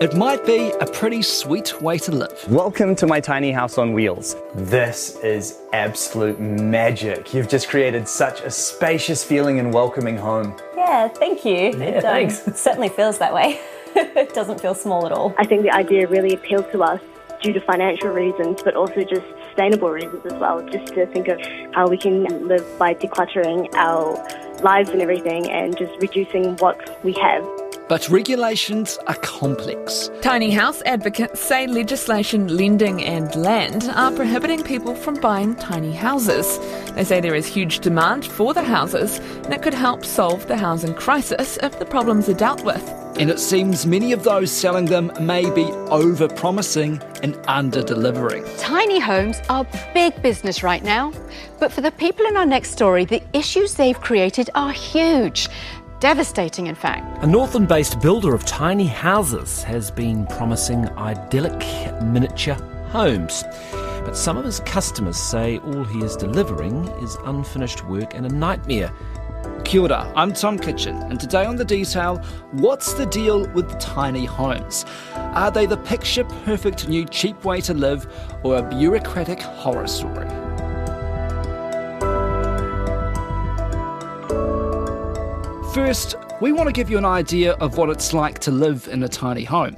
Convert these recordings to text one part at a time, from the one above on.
It might be a pretty sweet way to live. Welcome to my tiny house on wheels. This is absolute magic. You've just created such a spacious feeling and welcoming home. Yeah, thank you. Thanks. It certainly feels that way. It doesn't feel small at all. I think the idea really appealed to us due to financial reasons, but also just sustainable reasons as well, just to think of how we can live by decluttering our lives and everything and just reducing what we have. But regulations are complex. Tiny house advocates say legislation, lending and land are prohibiting people from buying tiny houses. They say there is huge demand for the houses and it could help solve the housing crisis if the problems are dealt with. And it seems many of those selling them may be over-promising and under-delivering. Tiny homes are big business right now, but for the people in our next story, the issues they've created are huge. Devastating, in fact. A Northern-based builder of tiny houses has been promising idyllic miniature homes. But some of his customers say all he is delivering is unfinished work and a nightmare. Kia ora, I'm Tom Kitchen, and today on The Detail, what's the deal with tiny homes? Are they the picture-perfect new cheap way to live or a bureaucratic horror story? First, we want to give you an idea of what it's like to live in a tiny home.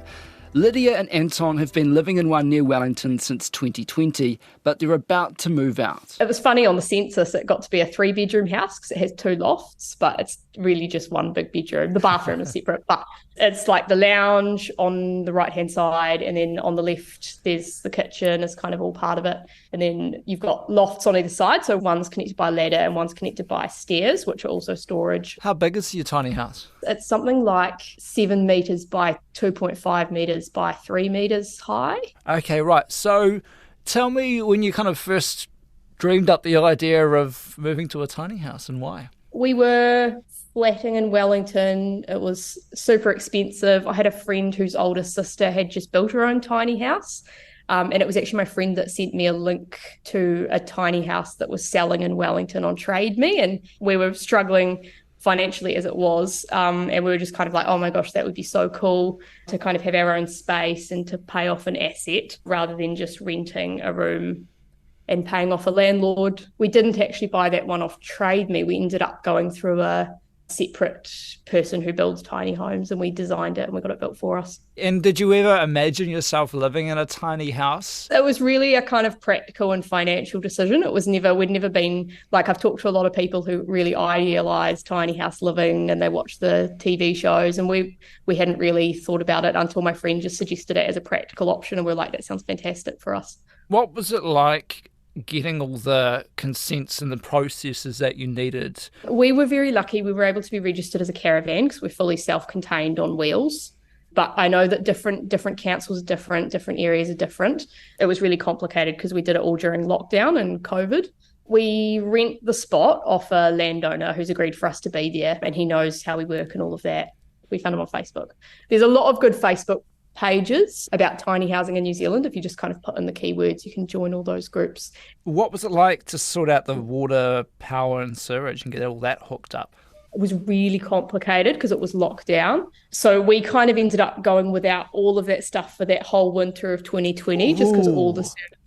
Lydia and Anton have been living in one near Wellington since 2020, but they're about to move out. It was funny, on the census it got to be a 3-bedroom house because it has 2 lofts, but it's really just one big bedroom. The bathroom is separate, but it's like the lounge on the right-hand side, and then on the left there's the kitchen is kind of all part of it. And then you've got lofts on either side, so one's connected by a ladder and one's connected by stairs, which are also storage. How big is your tiny house? It's something like 7 metres by 2.5 metres by 3 metres high. Okay, right. So tell me when you kind of first dreamed up the idea of moving to a tiny house and why? We were flatting in Wellington. It was super expensive. I had a friend whose older sister had just built her own tiny house. And it was actually my friend that sent me a link to a tiny house that was selling in Wellington on Trade Me. And we were struggling financially as it was. And we were just kind of like, oh my gosh, that would be so cool to kind of have our own space and to pay off an asset rather than just renting a room and paying off a landlord. We didn't actually buy that one off Trade Me. We ended up going through a separate person who builds tiny homes, and we designed it and we got it built for us. And did you ever imagine yourself living in a tiny house? It was really a kind of practical and financial decision. We'd never been, like, I've talked to a lot of people who really idealise tiny house living and they watch the TV shows, and we hadn't really thought about it until my friend just suggested it as a practical option, and we're like, that sounds fantastic for us. What was it like getting all the consents and the processes that you needed? We were very lucky. We were able to be registered as a caravan because we're fully self-contained on wheels. But I know that different councils are different areas are different. It was really complicated because we did it all during lockdown and COVID. We rent the spot off a landowner who's agreed for us to be there, and he knows how we work and all of that. We found him on Facebook. There's a lot of good Facebook pages about tiny housing in New Zealand. If you just kind of put in the keywords, you can join all those groups. What was it like to sort out the water, power and sewage and get all that hooked up? It was really complicated because it was locked down. So we kind of ended up going without all of that stuff for that whole winter of 2020, just because all the services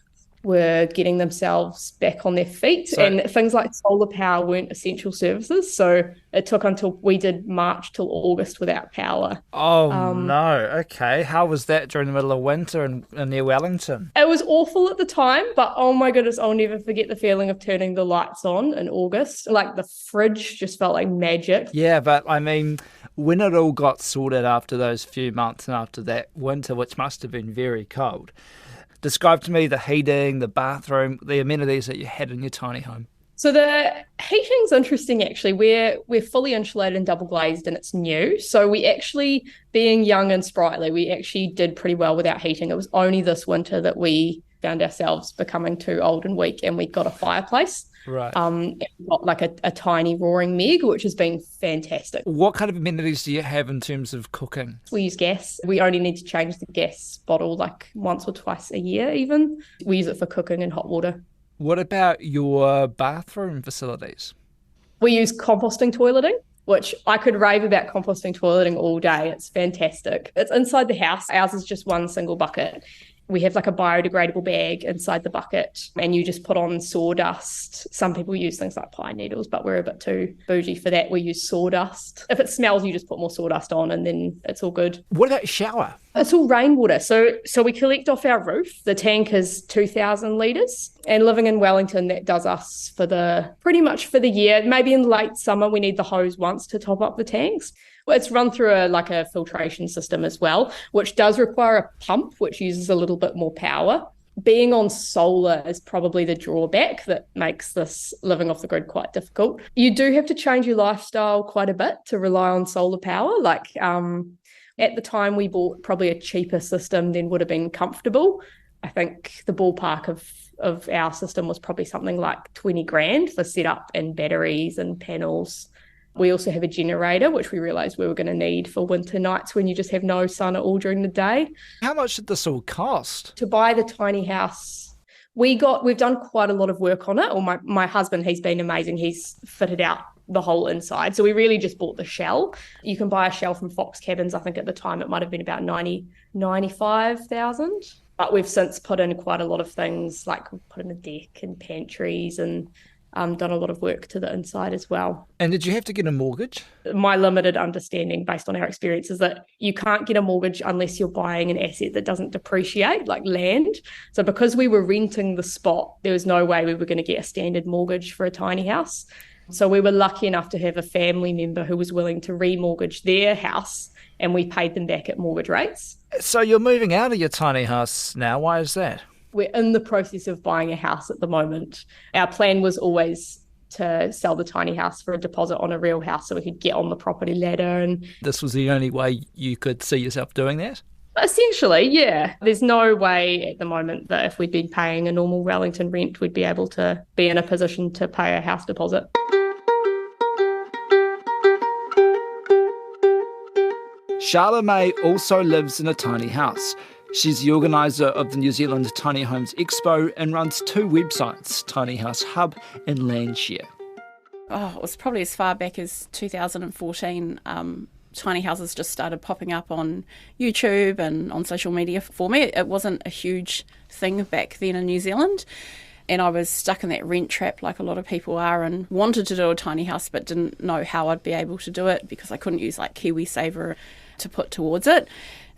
were getting themselves back on their feet. And things like solar power weren't essential services. So it took until we did March till August without power. Oh, no. Okay. How was that during the middle of winter in near Wellington? It was awful at the time, but oh my goodness, I'll never forget the feeling of turning the lights on in August. Like the fridge just felt like magic. Yeah, but I mean, when it all got sorted after those few months and after that winter, which must have been very cold, describe to me the heating, the bathroom, the amenities that you had in your tiny home. So the heating's interesting, actually. We're fully insulated and double glazed, and it's new. So we actually, being young and sprightly, we actually did pretty well without heating. It was only this winter that we found ourselves becoming too old and weak, and we got a fireplace. Right. Got like a tiny roaring meg, which has been fantastic. What kind of amenities do you have in terms of cooking? We use gas. We only need to change the gas bottle like once or twice a year even. We use it for cooking and hot water. What about your bathroom facilities? We use composting toileting. which I could rave about composting toileting all day. It's fantastic. It's inside the house. Ours is just one single bucket. We have like a biodegradable bag inside the bucket and you just put on sawdust. Some people use things like pine needles, but we're a bit too bougie for that. We use sawdust. If it smells, you just put more sawdust on and then it's all good. What about shower? It's all rainwater. So we collect off our roof. The tank is 2,000 litres. And living in Wellington, that does us pretty much for the year. Maybe in late summer, we need the hose once to top up the tanks. Well, it's run through a filtration system as well, which does require a pump, which uses a little bit more power. Being on solar is probably the drawback that makes this living off the grid quite difficult. You do have to change your lifestyle quite a bit to rely on solar power. At the time, we bought probably a cheaper system than would have been comfortable. I think the ballpark of our system was probably something like 20 grand for setup and batteries and panels. We also have a generator, which we realised we were going to need for winter nights when you just have no sun at all during the day. How much did this all cost? To buy the tiny house, we've done quite a lot of work on it. Or my husband, he's been amazing. He's fitted out the whole inside. So we really just bought the shell. You can buy a shell from Fox Cabins. I think at the time it might have been about 95,000. But we've since put in quite a lot of things, like we've put in a deck and pantries and done a lot of work to the inside as well. And did you have to get a mortgage? My limited understanding based on our experience is that you can't get a mortgage unless you're buying an asset that doesn't depreciate, like land. So because we were renting the spot, there was no way we were going to get a standard mortgage for a tiny house. So we were lucky enough to have a family member who was willing to remortgage their house and we paid them back at mortgage rates. So you're moving out of your tiny house now. Why is that? We're in the process of buying a house at the moment. Our plan was always to sell the tiny house for a deposit on a real house so we could get on the property ladder. And this was the only way you could see yourself doing that? Essentially, yeah. There's no way at the moment that if we'd been paying a normal Wellington rent, we'd be able to be in a position to pay a house deposit. Charla May also lives in a tiny house. She's the organiser of the New Zealand Tiny Homes Expo and runs 2 websites, Tiny House Hub and Landshare. It was probably as far back as 2014. Tiny houses just started popping up on YouTube and on social media for me. It wasn't a huge thing back then in New Zealand. And I was stuck in that rent trap like a lot of people are and wanted to do a tiny house but didn't know how I'd be able to do it because I couldn't use like KiwiSaver to put towards it.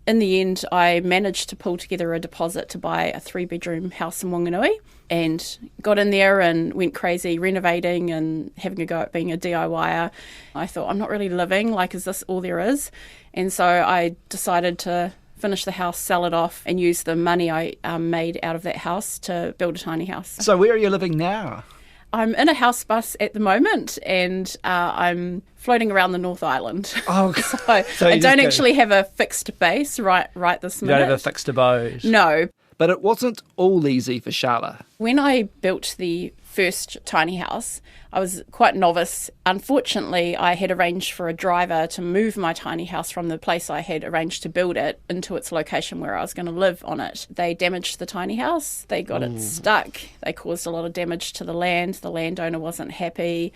In the end, I managed to pull together a deposit to buy a 3-bedroom house in Wanganui and got in there and went crazy renovating and having a go at being a DIYer. I thought, I'm not really living, like, is this all there is? And so I decided to finish the house, sell it off and use the money I made out of that house to build a tiny house. So where are you living now? I'm in a house bus at the moment and I'm floating around the North Island. Oh, so I don't actually have a fixed base right this minute. You don't have a fixed abode? No. But it wasn't all easy for Charla. When I built the first tiny house, I was quite novice. Unfortunately, I had arranged for a driver to move my tiny house from the place I had arranged to build it into its location where I was going to live on it. They damaged the tiny house. They got it stuck. They caused a lot of damage to the land. The landowner wasn't happy.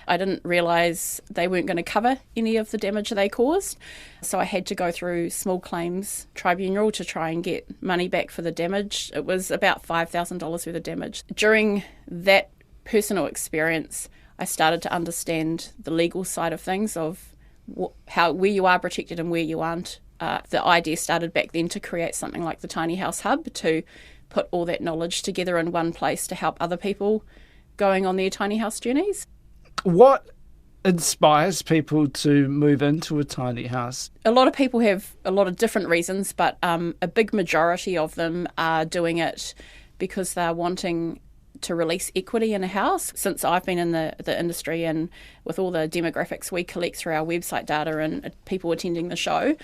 I didn't realise they weren't going to cover any of the damage they caused. So I had to go through small claims tribunal to try and get money back for the damage. It was about $5,000 worth of damage. During that personal experience, I started to understand the legal side of things of where you are protected and where you aren't. The idea started back then to create something like the Tiny House Hub to put all that knowledge together in one place to help other people going on their tiny house journeys. What inspires people to move into a tiny house? A lot of people have a lot of different reasons, but a big majority of them are doing it because they're wanting to release equity in a house. Since I've been in the industry and with all the demographics we collect through our website data and people attending the show,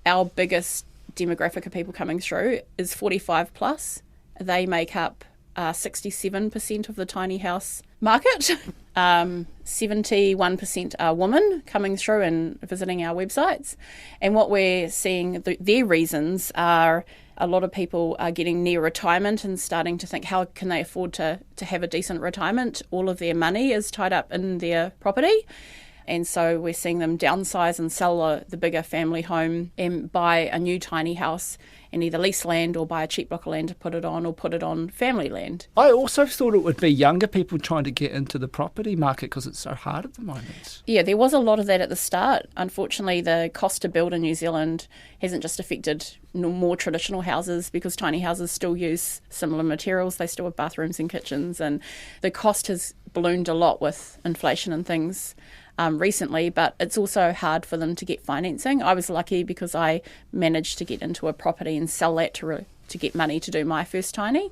our biggest demographic of people coming through is 45 plus. They make up 67% of the tiny house market. 71% are women coming through and visiting our websites. And what we're seeing, their reasons are a lot of people are getting near retirement and starting to think, how can they afford to have a decent retirement? All of their money is tied up in their property. And so we're seeing them downsize and sell the bigger family home and buy a new tiny house and either lease land or buy a cheap block of land to put it on, or put it on family land. I also thought it would be younger people trying to get into the property market because it's so hard at the moment. Yeah, there was a lot of that at the start. Unfortunately, the cost to build in New Zealand hasn't just affected more traditional houses, because tiny houses still use similar materials. They still have bathrooms and kitchens, and the cost has ballooned a lot with inflation and things recently, but it's also hard for them to get financing. I was lucky because I managed to get into a property and sell that to get money to do my first tiny.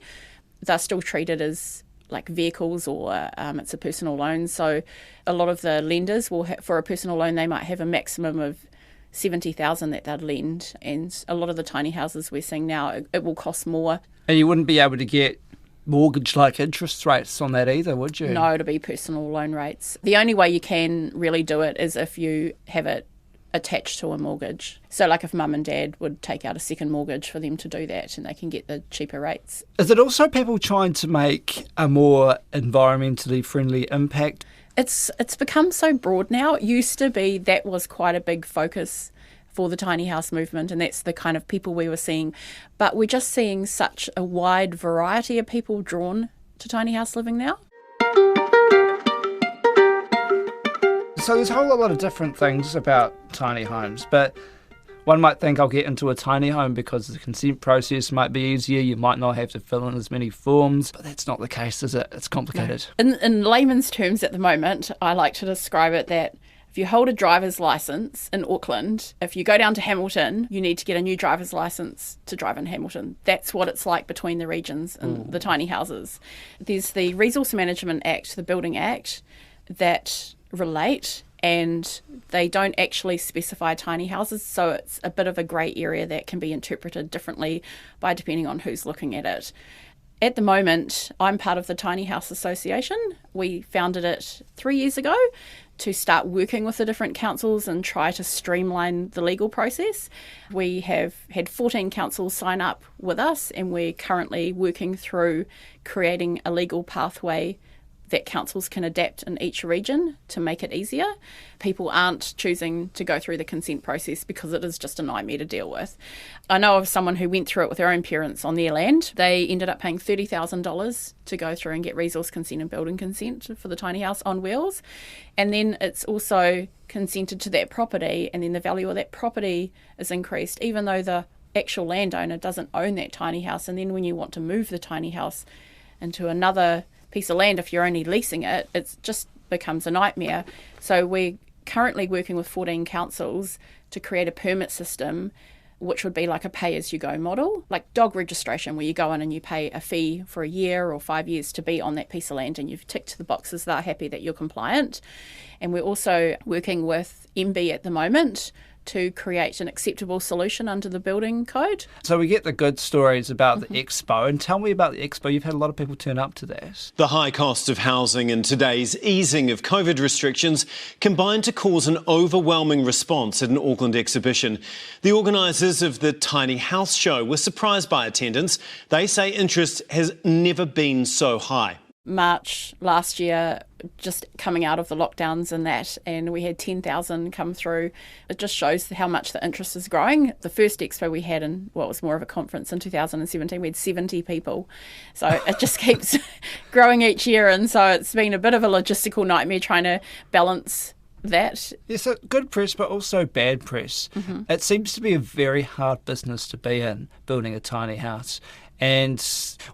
They're still treated as like vehicles, or it's a personal loan. So a lot of the lenders will for a personal loan, they might have a maximum of 70,000 that they'd lend, and a lot of the tiny houses we're seeing now, it will cost more. And you wouldn't be able to get mortgage-like interest rates on that either, would you? No, to be personal loan rates. The only way you can really do it is if you have it attached to a mortgage. So like if mum and dad would take out a second mortgage for them to do that, and they can get the cheaper rates. Is it also people trying to make a more environmentally friendly impact? It's become so broad now. It used to be that was quite a big focus for the tiny house movement, and that's the kind of people we were seeing. But we're just seeing such a wide variety of people drawn to tiny house living now. So there's a whole lot of different things about tiny homes, but one might think I'll get into a tiny home because the consent process might be easier, you might not have to fill in as many forms, but that's not the case, is it? It's complicated. No. In layman's terms at the moment, I like to describe it that if you hold a driver's licence in Auckland, if you go down to Hamilton, you need to get a new driver's licence to drive in Hamilton. That's what it's like between the regions and the tiny houses. There's the Resource Management Act, the Building Act, that relate, and they don't actually specify tiny houses, so it's a bit of a grey area that can be interpreted differently by depending on who's looking at it. At the moment, I'm part of the Tiny House Association. We founded it 3 years ago to start working with the different councils and try to streamline the legal process. We have had 14 councils sign up with us, and we're currently working through creating a legal pathway that councils can adapt in each region to make it easier. People aren't choosing to go through the consent process because it is just a nightmare to deal with. I know of someone who went through it with their own parents on their land. They ended up paying $30,000 to go through and get resource consent and building consent for the tiny house on wheels. And then it's also consented to that property, and then the value of that property is increased, even though the actual landowner doesn't own that tiny house. And then when you want to move the tiny house into another piece of land, if you're only leasing it, it just becomes a nightmare. So we're currently working with 14 councils to create a permit system, which would be like a pay-as-you-go model, like dog registration, where you go in and you pay a fee for a year or 5 years to be on that piece of land, and you've ticked the boxes, they're happy that you're compliant. And we're also working with MB at the moment to create an acceptable solution under the building code. So we get the good stories about the expo, and tell me about the expo. You've had a lot of people turn up to that. The high cost of housing and today's easing of COVID restrictions combined to cause an overwhelming response at an Auckland exhibition. The organisers of the Tiny House Show were surprised by attendance. They say interest has never been so high. March last year, just coming out of the lockdowns and that, and we had 10,000 come through. It just shows how much the interest is growing. The first expo we had in what was more of a conference in 2017, we had 70 people. So it just keeps growing each year, and so it's been a bit of a logistical nightmare trying to balance that. Yes, good press, but also bad press. It seems to be a very hard business to be in, building a tiny house. And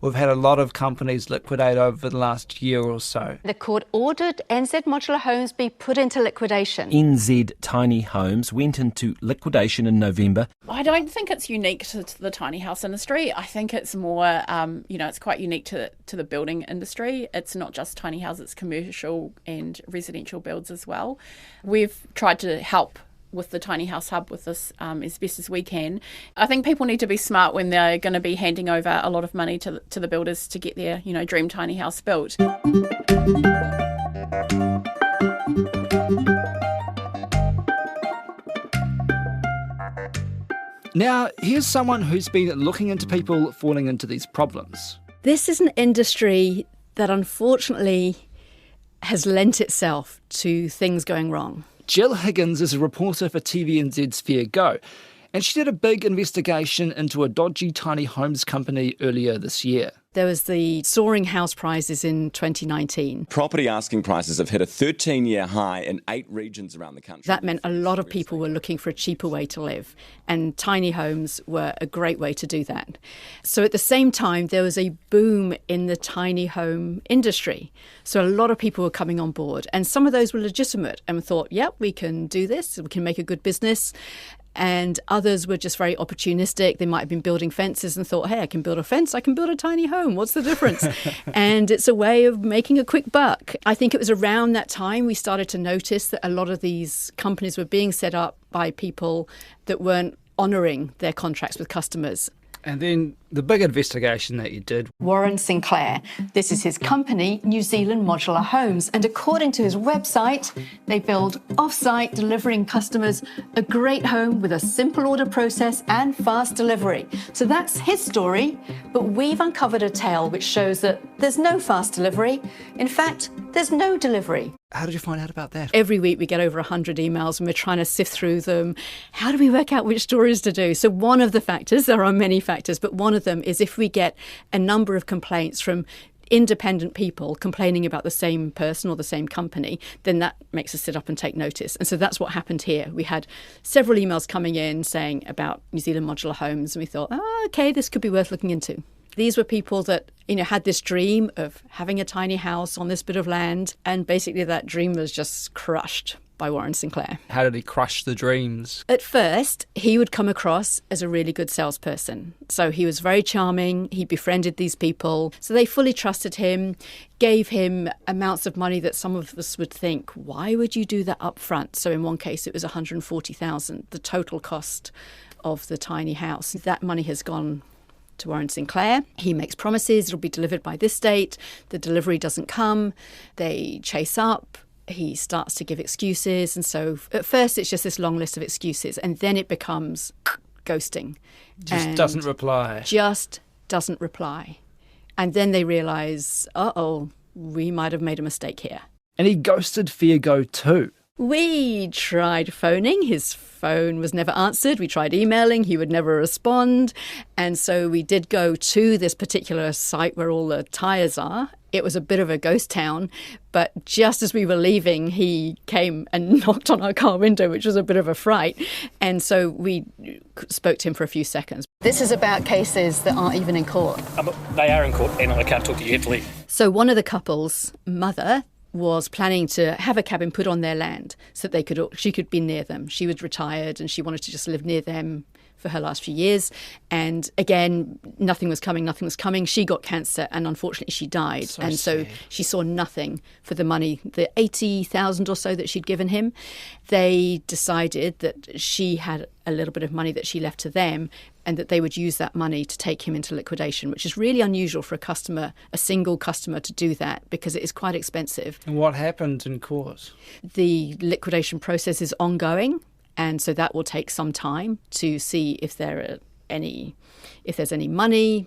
we've had a lot of companies liquidate over the last year or so. The court ordered NZ Modular Homes be put into liquidation. NZ Tiny Homes went into liquidation in November. I don't think it's unique to the tiny house industry. I think it's more, it's quite unique to the building industry. It's not just tiny houses, it's commercial and residential builds as well. We've tried to help with the Tiny House Hub with this as best as we can. I think people need to be smart when they're going to be handing over a lot of money to the builders to get their, dream tiny house built. Now, here's someone who's been looking into people falling into these problems. This is an industry that unfortunately has lent itself to things going wrong. Jill Higgins is a reporter for TVNZ's Fair Go, and she did a big investigation into a dodgy tiny homes company earlier this year. There was the soaring house prices in 2019. Property asking prices have hit a 13-year high in 8 regions around the country. That meant a lot of people were looking for a cheaper way to live, and tiny homes were a great way to do that. So at the same time, there was a boom in the tiny home industry. So a lot of people were coming on board, and some of those were legitimate and thought, yep, we can do this, we can make a good business. And others were just very opportunistic. They might have been building fences and thought, hey, I can build a fence, I can build a tiny home. What's the difference? And it's a way of making a quick buck. I think it was around that time we started to notice that a lot of these companies were being set up by people that weren't honouring their contracts with customers. And then the big investigation that you did. Warren Sinclair. This is his company, New Zealand Modular Homes. And according to his website, they build off-site, delivering customers a great home with a simple order process and fast delivery. So that's his story. But we've uncovered a tale which shows that there's no fast delivery. In fact, there's no delivery. How did you find out about that? Every week we get over 100 emails and we're trying to sift through them. How do we work out which stories to do? So one of the factors, there are many factors, but one of them is if we get a number of complaints from independent people complaining about the same person or the same company, then that makes us sit up and take notice. And so that's what happened here. We had several emails coming in saying about New Zealand Modular Homes, and we thought, okay, this could be worth looking into. These were people that, had this dream of having a tiny house on this bit of land, and basically that dream was just crushed by Warren Sinclair. How did he crush the dreams? At first, he would come across as a really good salesperson. So he was very charming, he befriended these people, so they fully trusted him, gave him amounts of money that some of us would think, why would you do that up front? So in one case, it was $140,000, the total cost of the tiny house. That money has gone to Warren Sinclair. He makes promises, it'll be delivered by this date. The delivery doesn't come. They chase up. He starts to give excuses. And so at first it's just this long list of excuses. And then it becomes ghosting. Just doesn't reply. Just doesn't reply. And then they realise, we might have made a mistake here. And he ghosted Fair Go too. We tried phoning. His phone was never answered. We tried emailing. He would never respond. And so we did go to this particular site where all the tyres are. It was a bit of a ghost town. But just as we were leaving, he came and knocked on our car window, which was a bit of a fright. And so we spoke to him for a few seconds. This is about cases that aren't even in court. They are in court, and I can't talk to you. You have to leave. So one of the couple's mother was planning to have a cabin put on their land so that she could be near them. She was retired and she wanted to just live near them for her last few years. And again, nothing was coming. She got cancer and unfortunately she died. So she saw nothing for the money, the $80,000 or so that she'd given him. They decided that she had a little bit of money that she left to them and that they would use that money to take him into liquidation, which is really unusual for a single customer to do that because it is quite expensive. And what happened in court? The liquidation process is ongoing, and so that will take some time to see if there's any money,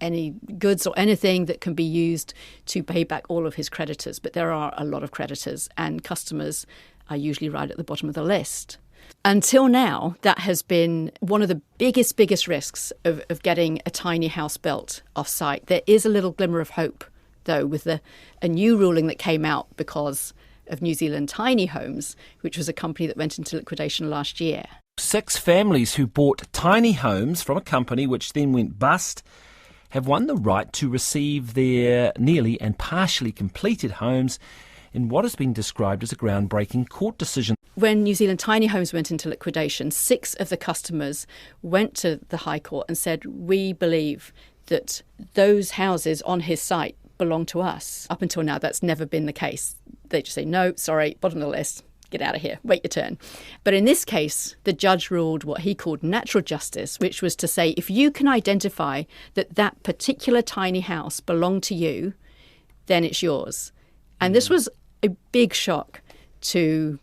any goods or anything that can be used to pay back all of his creditors. But there are a lot of creditors, and customers are usually right at the bottom of the list. Until now, that has been one of the biggest risks of getting a tiny house built off-site. There is a little glimmer of hope, though, with a new ruling that came out because of New Zealand Tiny Homes, which was a company that went into liquidation last year. 6 families who bought tiny homes from a company which then went bust have won the right to receive their nearly and partially completed homes in what has been described as a groundbreaking court decision. When New Zealand Tiny Homes went into liquidation, 6 of the customers went to the High Court and said, we believe that those houses on his site belong to us. Up until now, that's never been the case. They just say, no, sorry, bottom of the list, get out of here, wait your turn. But in this case, the judge ruled what he called natural justice, which was to say, if you can identify that that particular tiny house belonged to you, then it's yours. And this was a big shock to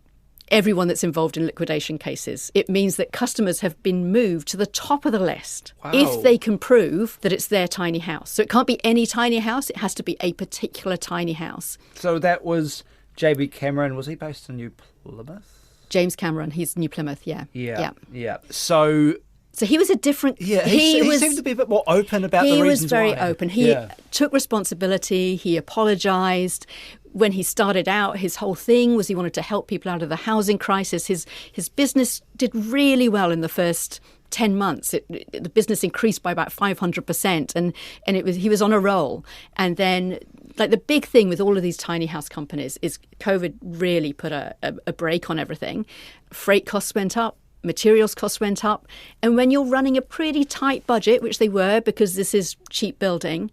everyone that's involved in liquidation cases. It means that customers have been moved to the top of the list if they can prove that it's their tiny house. So it can't be any tiny house, it has to be a particular tiny house. So that was JB Cameron. Was he based in New Plymouth? James Cameron, he's New Plymouth, yeah. So he was a different... Yeah, he seemed to be a bit more open about the reasons why. He was very open. He took responsibility. He apologised. When he started out, his whole thing was he wanted to help people out of the housing crisis. His business did really well in the first 10 months. The business increased by about 500%, and he was on a roll. And then, like, the big thing with all of these tiny house companies is COVID really put a brake on everything. Freight costs went up. Materials costs went up. And when you're running a pretty tight budget, which they were because this is cheap building,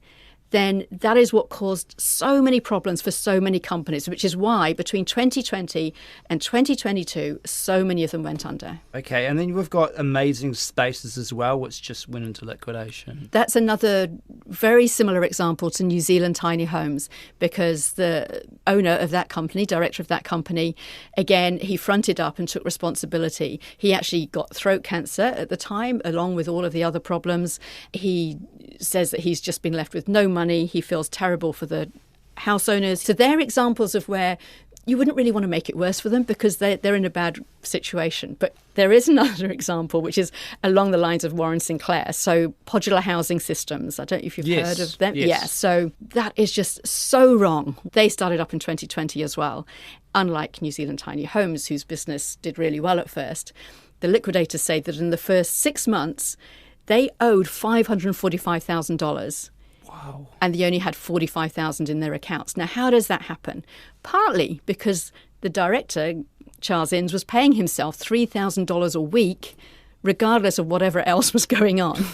then that is what caused so many problems for so many companies, which is why between 2020 and 2022, so many of them went under. Okay, and then we've got Amazing Spaces as well, which just went into liquidation. That's another very similar example to New Zealand Tiny Homes, because the owner of that company, director of that company, again, he fronted up and took responsibility. He actually got throat cancer at the time, along with all of the other problems. He says that he's just been left with no money. He feels terrible for the house owners. So they're examples of where you wouldn't really want to make it worse for them because they're in a bad situation. But there is another example, which is along the lines of Warren Sinclair. So Modular Housing Systems, I don't know if you've heard of them. Yes. Yeah, so that is just so wrong. They started up in 2020 as well. Unlike New Zealand Tiny Homes, whose business did really well at first, the liquidators say that in the first 6 months, they owed $545,000. Wow. And they only had $45,000 in their accounts. Now, how does that happen? Partly because the director, Charles Innes, was paying himself $3,000 a week, regardless of whatever else was going on.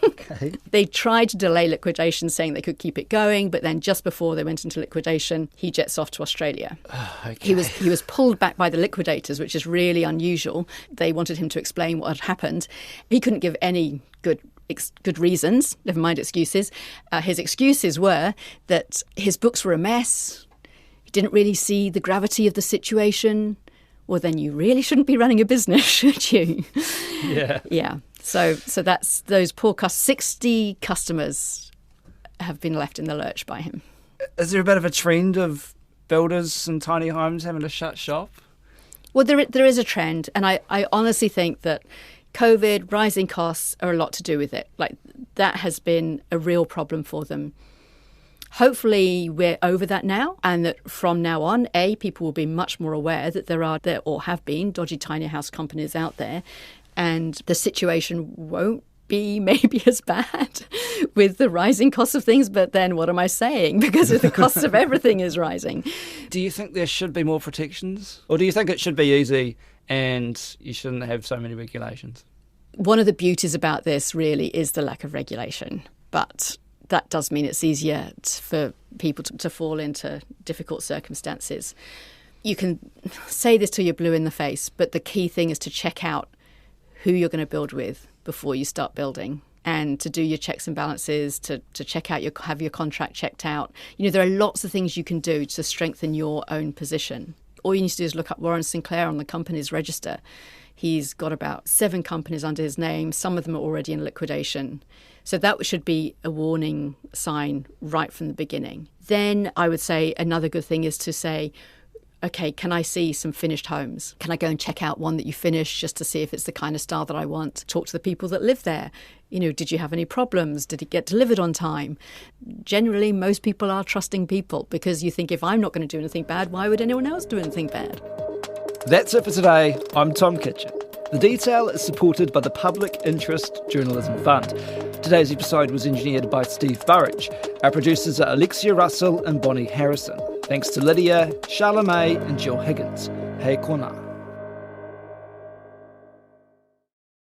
Okay. They tried to delay liquidation, saying they could keep it going, but then just before they went into liquidation, he jets off to Australia. Okay. He was pulled back by the liquidators, which is really unusual. They wanted him to explain what had happened. He couldn't give any good reasons, never mind excuses. His excuses were that his books were a mess. He didn't really see the gravity of the situation. Well, then you really shouldn't be running a business, should you? Yeah. Yeah. So that's those poor 60 customers have been left in the lurch by him. Is there a bit of a trend of builders and tiny homes having to shut shop? Well, there is a trend, and I honestly think that COVID, rising costs are a lot to do with it. Like, that has been a real problem for them. Hopefully we're over that now, and that from now on, people will be much more aware that there or have been dodgy tiny house companies out there, and the situation won't be maybe as bad with the rising costs of things. But then what am I saying? Because the cost of everything is rising. Do you think there should be more protections? Or do you think it should be easy and you shouldn't have so many regulations? One of the beauties about this really is the lack of regulation. But that does mean it's easier for people to fall into difficult circumstances. You can say this till you're blue in the face, but the key thing is to check out who you're going to build with before you start building, and to do your checks and balances, to check out have your contract checked out. You know, there are lots of things you can do to strengthen your own position. All you need to do is look up Warren Sinclair on the company's register. He's got about 7 companies under his name. Some of them are already in liquidation. So that should be a warning sign right from the beginning. Then I would say another good thing is to say, okay, can I see some finished homes? Can I go and check out one that you finished just to see if it's the kind of style that I want? Talk to the people that live there. You know, did you have any problems? Did it get delivered on time? Generally, most people are trusting people, because you think, if I'm not going to do anything bad, why would anyone else do anything bad? That's it for today. I'm Tom Kitchen. The Detail is supported by the Public Interest Journalism Fund. Today's episode was engineered by Steve Burridge. Our producers are Alexia Russell and Bonnie Harrison. Thanks to Lydia, Charlotte May and Jill Higgins. Hei kona.